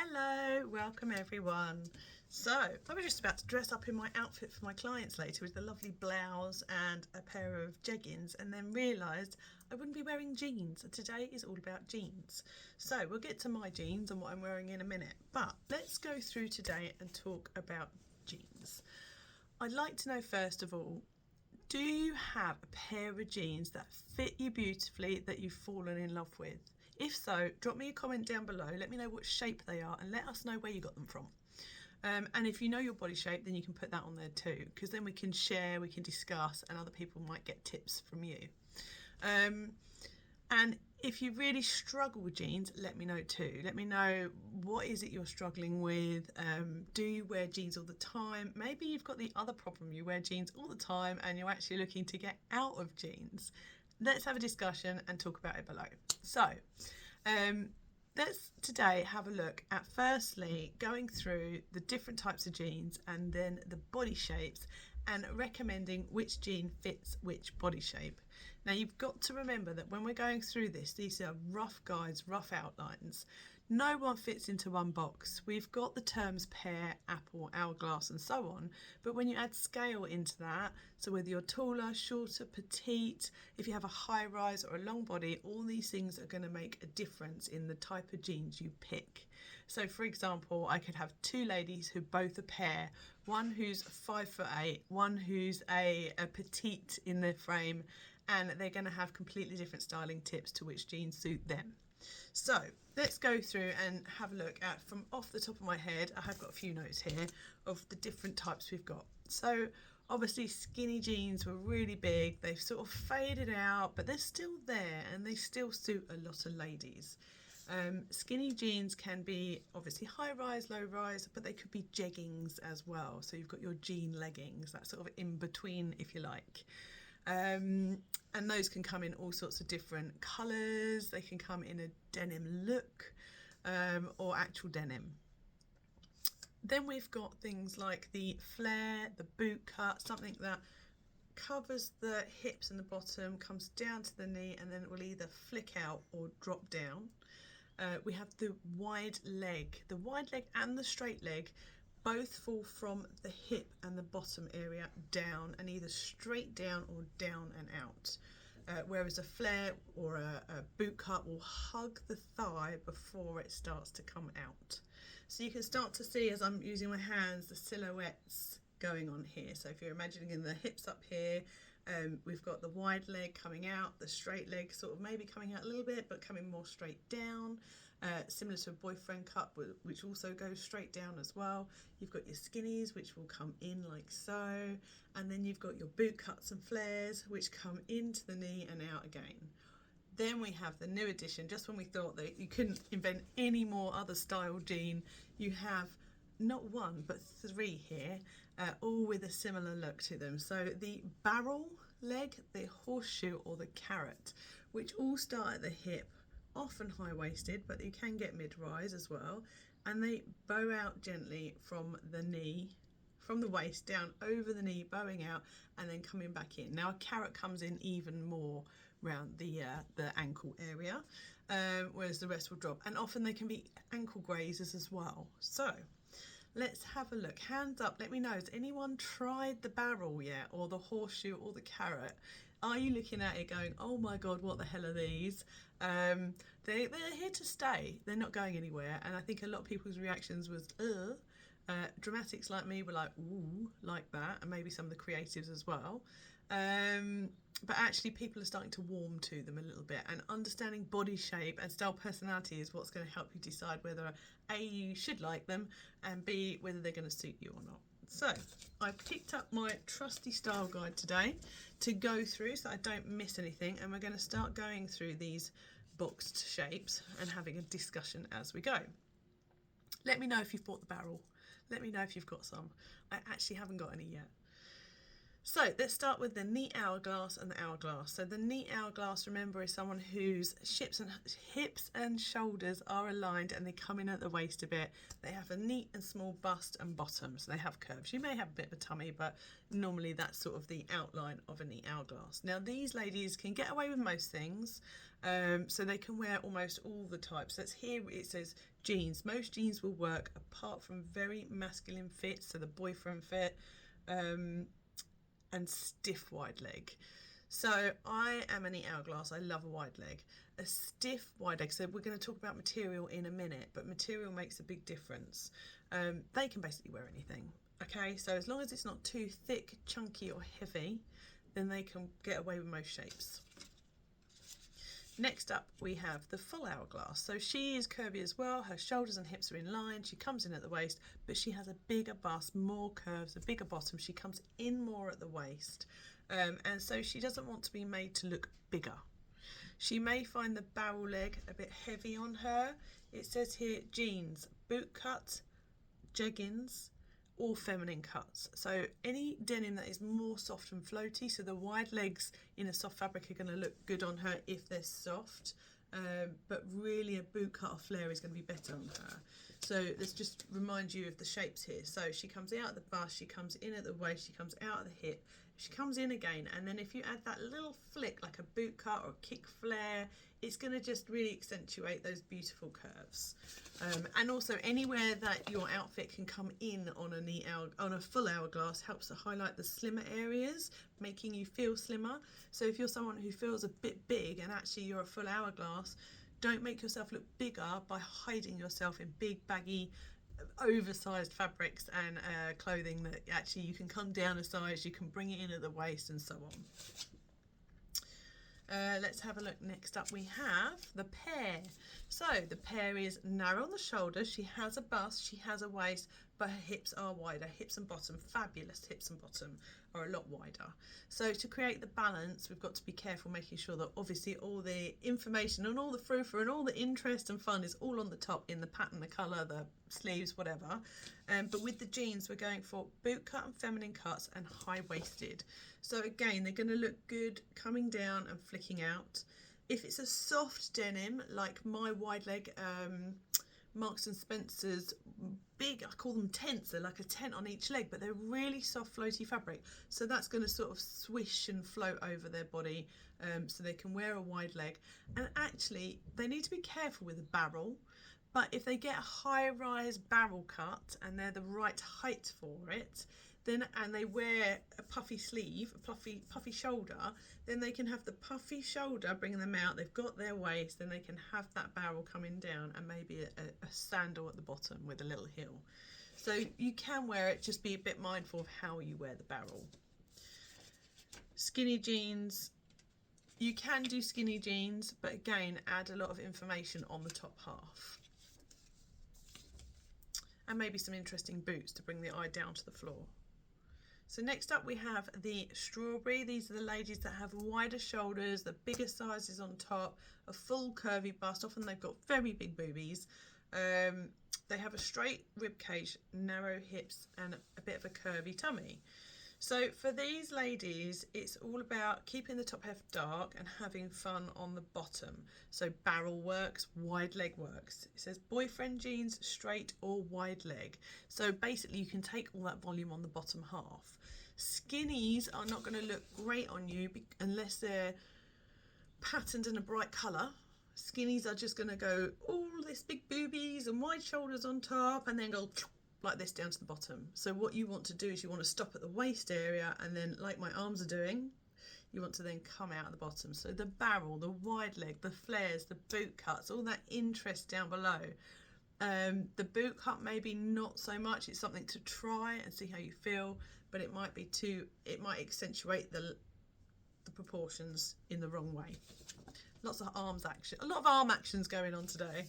Hello, welcome everyone. So I was just about to dress up in my outfit for my clients later with the lovely blouse and a pair of jeggings, and then realised I wouldn't be wearing jeans. Today is all about jeans. So we'll get to my jeans and what I'm wearing in a minute, but let's go through today and talk about jeans. I'd like to know first of all, do you have a pair of jeans that fit you beautifully that you've fallen in love with? If so, drop me a comment down below, let me know what shape they are and let us know where you got them from. And if you know your body shape, then you can put that on there too, because then we can share, we can discuss, and other people might get tips from you. And if you really struggle with jeans, let me know too. Let me know, what is it you're struggling with? Do you wear jeans all the time? Maybe you've got the other problem, you wear jeans all the time and you're actually looking to get out of jeans. Let's have a discussion and talk about it below. So let's today have a look at firstly going through the different types of jeans and then the body shapes and recommending which jean fits which body shape. Now you've got to remember that when we're going through this, these are rough guides, rough outlines. No one fits into one box. We've got the terms pear, apple, hourglass and so on, but when you add scale into that, so whether you're taller, shorter, petite, if you have a high rise or a long body, all these things are going to make a difference in the type of jeans you pick. So for example, I could have two ladies who both are pear, one who's 5'8", one who's a petite in their frame, and they're going to have completely different styling tips to which jeans suit them. So let's go through and have a look at, from off the top of my head, I have got a few notes here of the different types we've got. So obviously skinny jeans were really big, they've sort of faded out, but they're still there and they still suit a lot of ladies. Skinny jeans can be obviously high rise, low rise, but they could be jeggings as well. So you've got your jean leggings, that sort of in between, if you like. And those can come in all sorts of different colours. They can come in a denim look or actual denim. Then we've got things like the flare, the boot cut, something that covers the hips and the bottom, comes down to the knee, and then it will either flick out or drop down. We have the wide leg. The wide leg and the straight leg both fall from the hip and the bottom area down, and either straight down or down and out. Whereas a flare or a boot cut will hug the thigh before it starts to come out. So you can start to see, as I'm using my hands, the silhouettes going on here. So if you're imagining the hips up here, we've got the wide leg coming out, the straight leg sort of maybe coming out a little bit but coming more straight down, similar to a boyfriend cut, which also goes straight down as well. You've got your skinnies, which will come in like so, and then you've got your boot cuts and flares, which come into the knee and out again. Then we have the new addition. Just when we thought that you couldn't invent any more other style jean, you have not one but three here, all with a similar look to them. So the barrel leg, the horseshoe or the carrot, which all start at the hip, often high-waisted, but you can get mid-rise as well, and they bow out gently from the knee, from the waist down over the knee, bowing out and then coming back in. Now a carrot comes in even more around the ankle area, whereas the rest will drop, and often they can be ankle grazers as well. So let's have a look. Hands up, let me know, has anyone tried the barrel yet, or the horseshoe or the carrot? Are you looking at it going, oh my god, what the hell are these? They're here to stay, they're not going anywhere, and I think a lot of people's reactions was ugh. Dramatics like me were like, ooh, like that, and maybe some of the creatives as well. But actually people are starting to warm to them a little bit, and understanding body shape and style personality is what's going to help you decide whether A, you should like them, and B, whether they're going to suit you or not. So I picked up my trusty style guide today to go through so I don't miss anything, and we're going to start going through these boxed shapes and having a discussion as we go. Let me know if you've bought the barrel. Let me know if you've got some. I actually haven't got any yet. So let's start with the neat hourglass and the hourglass. So the neat hourglass, remember, is someone whose hips and shoulders are aligned and they come in at the waist a bit. They have a neat and small bust and bottom, so they have curves. You may have a bit of a tummy, but normally that's sort of the outline of a neat hourglass. Now these ladies can get away with most things, so they can wear almost all the types. That's here it says jeans. Most jeans will work apart from very masculine fits, so the boyfriend fit, and stiff wide leg. So I am a neat hourglass. I love a wide leg. A stiff wide leg, so we're going to talk about material in a minute, but material makes a big difference. They can basically wear anything, okay? So as long as it's not too thick, chunky or heavy, then they can get away with most shapes. Next up we have the full hourglass. So she is curvy as well, her shoulders and hips are in line, she comes in at the waist, but she has a bigger bust, more curves, a bigger bottom, she comes in more at the waist, and so she doesn't want to be made to look bigger. She may find the barrel leg a bit heavy on her. It says here jeans, boot cut, jeggings, or feminine cuts. So any denim that is more soft and floaty, so the wide legs in a soft fabric are going to look good on her if they're soft, but really a boot cut or flare is going to be better on her. So let's just remind you of the shapes here. So she comes out at the bust, she comes in at the waist, she comes out at the hip, she comes in again, and then if you add that little flick like a boot cut or a kick flare, it's going to just really accentuate those beautiful curves. And also anywhere that your outfit can come in on a full hourglass helps to highlight the slimmer areas, making you feel slimmer. So if you're someone who feels a bit big and actually you're a full hourglass, don't make yourself look bigger by hiding yourself in big baggy oversized fabrics and clothing that actually you can come down a size, you can bring it in at the waist and so on. Let's have a look. Next up we have the pear. So the pear is narrow on the shoulders, she has a bust, she has a waist, but her hips are wider. Hips and bottom, fabulous hips and bottom are a lot wider. So to create the balance, we've got to be careful making sure that obviously all the information and all the frou-frou and all the interest and fun is all on the top in the pattern, the colour, the sleeves, whatever. But with the jeans, we're going for boot cut and feminine cuts and high-waisted. So again, they're going to look good coming down and flicking out. If it's a soft denim, like my wide leg Marks and Spencer's big, I call them tents, they're like a tent on each leg, but they're really soft floaty fabric, so that's going to sort of swish and float over their body, so they can wear a wide leg. And actually they need to be careful with the barrel, but if they get a high-rise barrel cut and they're the right height for it, then and they wear a puffy sleeve, a puffy shoulder, then they can have the puffy shoulder bringing them out, they've got their waist, then they can have that barrel coming down and maybe a sandal at the bottom with a little heel. So you can wear it, just be a bit mindful of how you wear the barrel. Skinny jeans, you can do skinny jeans, but again, add a lot of information on the top half. And maybe some interesting boots to bring the eye down to the floor. So next up we have the strawberry. These are the ladies that have wider shoulders, the bigger sizes on top, a full curvy bust. Often they've got very big boobies. They have a straight rib cage, narrow hips and a bit of a curvy tummy. So for these ladies, it's all about keeping the top half dark and having fun on the bottom. So barrel works, wide leg works. It says boyfriend jeans, straight or wide leg. So basically you can take all that volume on the bottom half. Skinnies are not going to look great on you unless they're patterned in a bright colour. Skinnies are just going to go all this big boobies and wide shoulders on top and then go like this down to the bottom. So what you want to do is you want to stop at the waist area and then, like my arms are doing, you want to then come out at the bottom. So the barrel, the wide leg, the flares, the boot cuts, all that interest down below. The boot cut maybe not so much, it's something to try and see how you feel, but it might accentuate the proportions in the wrong way. Lots of arms action, a lot of arm actions going on today.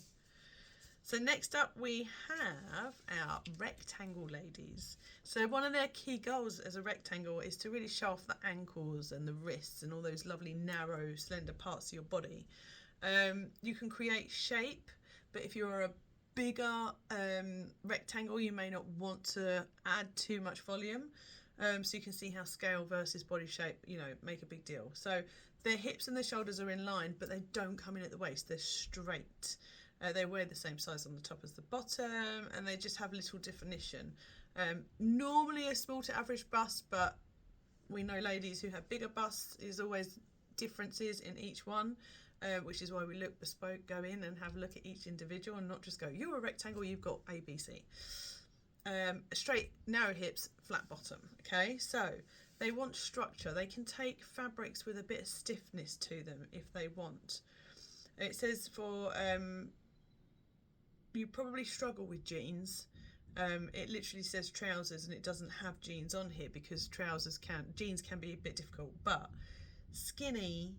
So next up we have our rectangle ladies. So one of their key goals as a rectangle is to really show off the ankles and the wrists and all those lovely narrow slender parts of your body. You can create shape, but if you're a bigger rectangle you may not want to add too much volume. So you can see how scale versus body shape, you know, make a big deal. So their hips and their shoulders are in line, but they don't come in at the waist. They're straight. They wear the same size on the top as the bottom, and they just have little definition. Normally a small to average bust, but we know ladies who have bigger busts. There's always differences in each one, which is why we look bespoke, go in and have a look at each individual and not just go, you're a rectangle, you've got A, B, C. Straight, narrow hips, flat bottom. Okay, so they want structure. They can take fabrics with a bit of stiffness to them if they want. It says for you probably struggle with jeans. It literally says trousers and it doesn't have jeans on here because jeans can be a bit difficult, but skinny,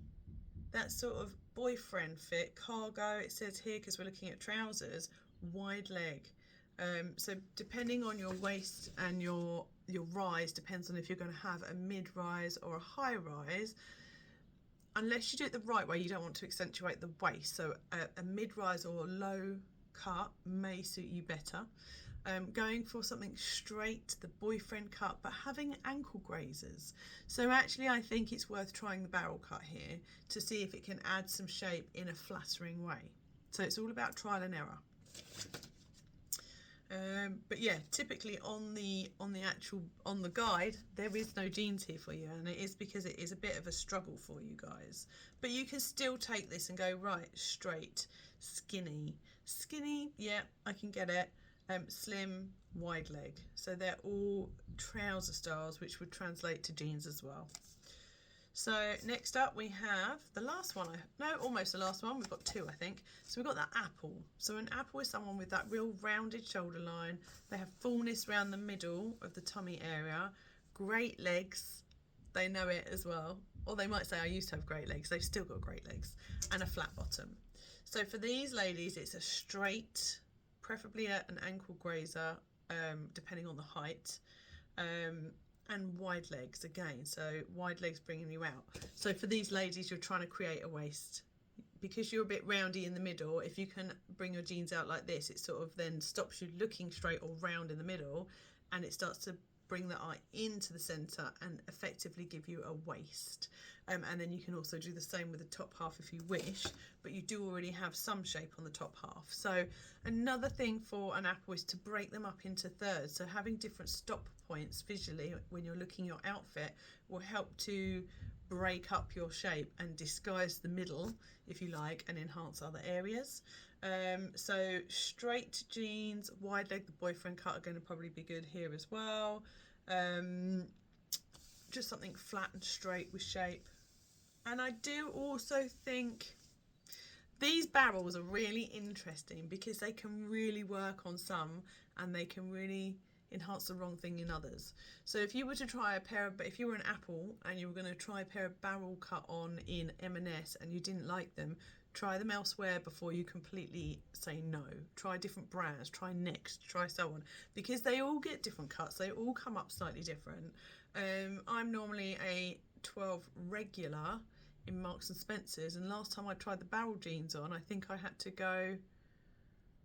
that sort of boyfriend fit, cargo, it says here because we're looking at trousers, wide leg. So depending on your waist and your rise, depends on if you're going to have a mid-rise or a high-rise. Unless you do it the right way, you don't want to accentuate the waist. So a mid-rise or low cut may suit you better. Going for something straight, the boyfriend cut, but having ankle grazers. So actually I think it's worth trying the barrel cut here to see if it can add some shape in a flattering way. So it's all about trial and error. But yeah, typically on the guide there is no jeans here for you, and it is because it is a bit of a struggle for you guys. But you can still take this and go right, straight, skinny, yeah, I can get it. Slim, wide leg. So they're all trouser styles, which would translate to jeans as well. So next up we have the last one, almost the last one, we've got two I think. So we've got that apple. So an apple is someone with that real rounded shoulder line. They have fullness around the middle of the tummy area, great legs, they know it as well. Or they might say I used to have great legs, they've still got great legs, and a flat bottom. So for these ladies it's a straight, preferably an ankle grazer, depending on the height. And wide legs again, so wide legs bringing you out. So for these ladies you're trying to create a waist because you're a bit roundy in the middle. If you can bring your jeans out like this, it sort of then stops you looking straight or round in the middle, and it starts to bring the eye into the center and effectively give you a waist. And then you can also do the same with the top half if you wish, but you do already have some shape on the top half. So another thing for an apple is to break them up into thirds. So having different stop points visually when you're looking your outfit will help to break up your shape and disguise the middle, if you like, and enhance other areas. So straight jeans, wide leg, the boyfriend cut are going to probably be good here as well. Just something flat and straight with shape. And I do also think these barrels are really interesting because they can really work on some and they can really enhance the wrong thing in others. So if you were to try if you were an apple and you were going to try a pair of barrel cut on in M&S and you didn't like them, try them elsewhere before you completely say no. Try different brands, try Next, try so on, because they all get different cuts, they all come up slightly different. I'm normally a 12 regular in Marks and Spencer's, and last time I tried the barrel jeans on, I think I had to go,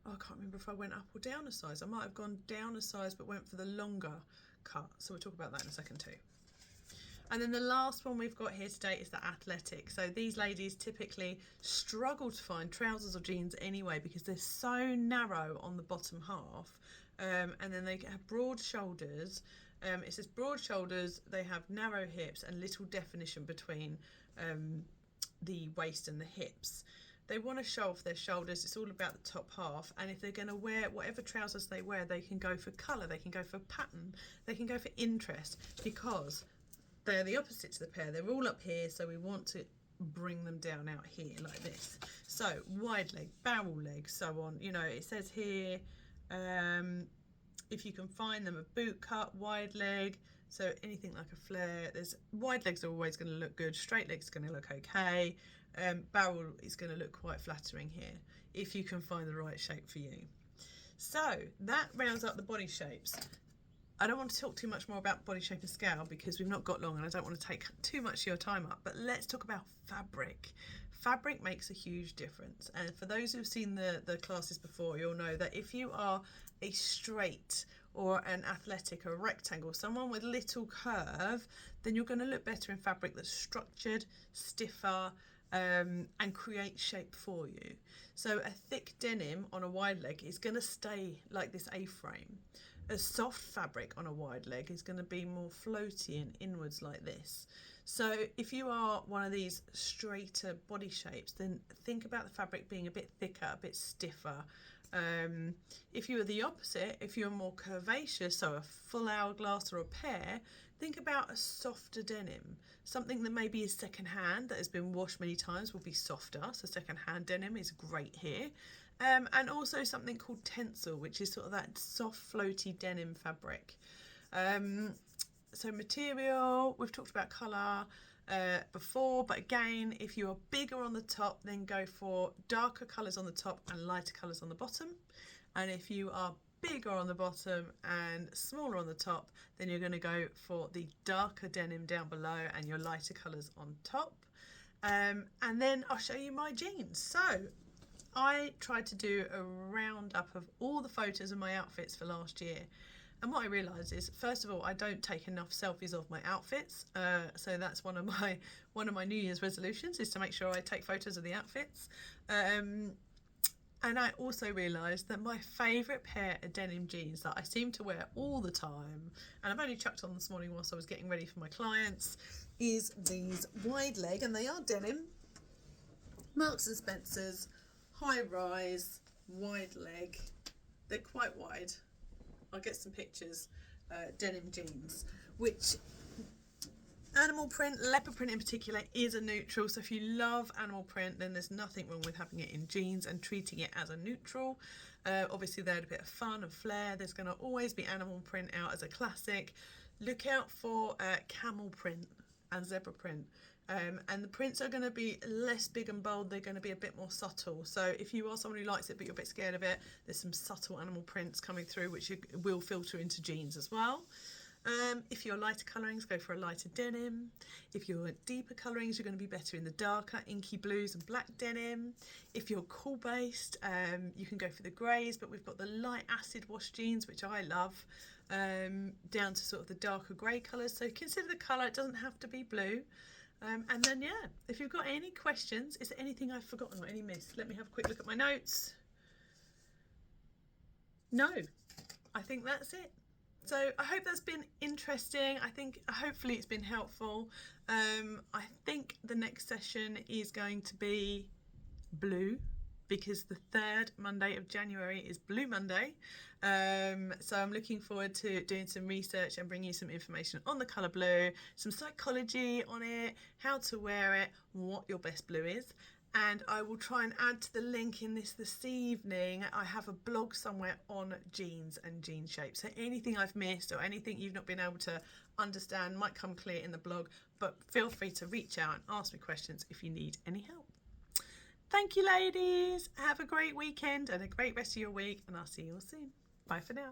I can't remember if I went up or down a size. I might have gone down a size but went for the longer cut, so we'll talk about that in a second too. And then the last one we've got here today is the athletic. So these ladies typically struggle to find trousers or jeans anyway because they're so narrow on the bottom half, and then they have broad shoulders. It says broad shoulders, they have narrow hips and little definition between the waist and the hips. They want to show off their shoulders, it's all about the top half, and if they're going to wear whatever trousers they wear, they can go for colour, they can go for pattern, they can go for interest, because they're the opposite to the pair. They're all up here, so we want to bring them down out here like this. So wide leg, barrel leg, so on. You know, it says here, if you can find them, a boot cut, wide leg, so anything like a flare. There's wide legs are always going to look good, straight legs are going to look okay. Barrel is going to look quite flattering here if you can find the right shape for you. So that rounds up the body shapes. I don't want to talk too much more about body shape and scale because we've not got long and I don't want to take too much of your time up, but let's talk about fabric. Fabric makes a huge difference, and for those who've seen the classes before, you'll know that if you are a straight or an athletic or a rectangle, someone with little curve, then you're going to look better in fabric that's structured, stiffer, and create shape for you. So a thick denim on a wide leg is going to stay like this A-frame. A soft fabric on a wide leg is going to be more floaty and inwards like this. So if you are one of these straighter body shapes, then think about the fabric being a bit thicker, a bit stiffer. If you are the opposite, if you're more curvaceous, so a full hourglass or a pear, think about a softer denim. Something that maybe is second hand, that has been washed many times, will be softer. So second hand denim is great here. And also something called tencel, which is sort of that soft floaty denim fabric. So material, we've talked about colour before, but again, if you are bigger on the top, then go for darker colours on the top and lighter colours on the bottom. And if you are bigger on the bottom and smaller on the top, then you're going to go for the darker denim down below and your lighter colours on top. And then I'll show you my jeans. So I tried to do a roundup of all the photos of my outfits for last year. And what I realised is, first of all, I don't take enough selfies of my outfits. So that's one of my New Year's resolutions, is to make sure I take photos of the outfits. And I also realised that my favourite pair of denim jeans that I seem to wear all the time, and I've only chucked on this morning whilst I was getting ready for my clients, is these wide leg, and they are denim, Marks and Spencer's, high rise, wide leg. They're quite wide. I'll get some pictures. Denim jeans, which animal print, leopard print in particular, is a neutral. So if you love animal print, then there's nothing wrong with having it in jeans and treating it as a neutral. Obviously they had a bit of fun and flair. There's going to always be animal print out as a classic. Look out for camel print and zebra print. And the prints are going to be less big and bold. They're going to be a bit more subtle. So if you are someone who likes it but you're a bit scared of it, there's some subtle animal prints coming through which will filter into jeans as well. If you're lighter colourings, go for a lighter denim. If you're deeper colourings, you're going to be better in the darker inky blues and black denim. If you're cool based, you can go for the greys, but we've got the light acid wash jeans, which I love, down to sort of the darker grey colours. So consider the colour, it doesn't have to be blue. And then, yeah, if you've got any questions, is there anything I've forgotten or any missed? Let me have a quick look at my notes. No, I think that's it. So I hope that's been interesting. I think hopefully it's been helpful. I think the next session is going to be blue, because the 3rd Monday of January is Blue Monday. So I'm looking forward to doing some research and bringing you some information on the colour blue, some psychology on it, how to wear it, what your best blue is. And I will try and add to the link in this evening. I have a blog somewhere on jeans and jean shape. So anything I've missed or anything you've not been able to understand might come clear in the blog, but feel free to reach out and ask me questions if you need any help. Thank you, ladies. Have a great weekend and a great rest of your week, and I'll see you all soon. Bye for now.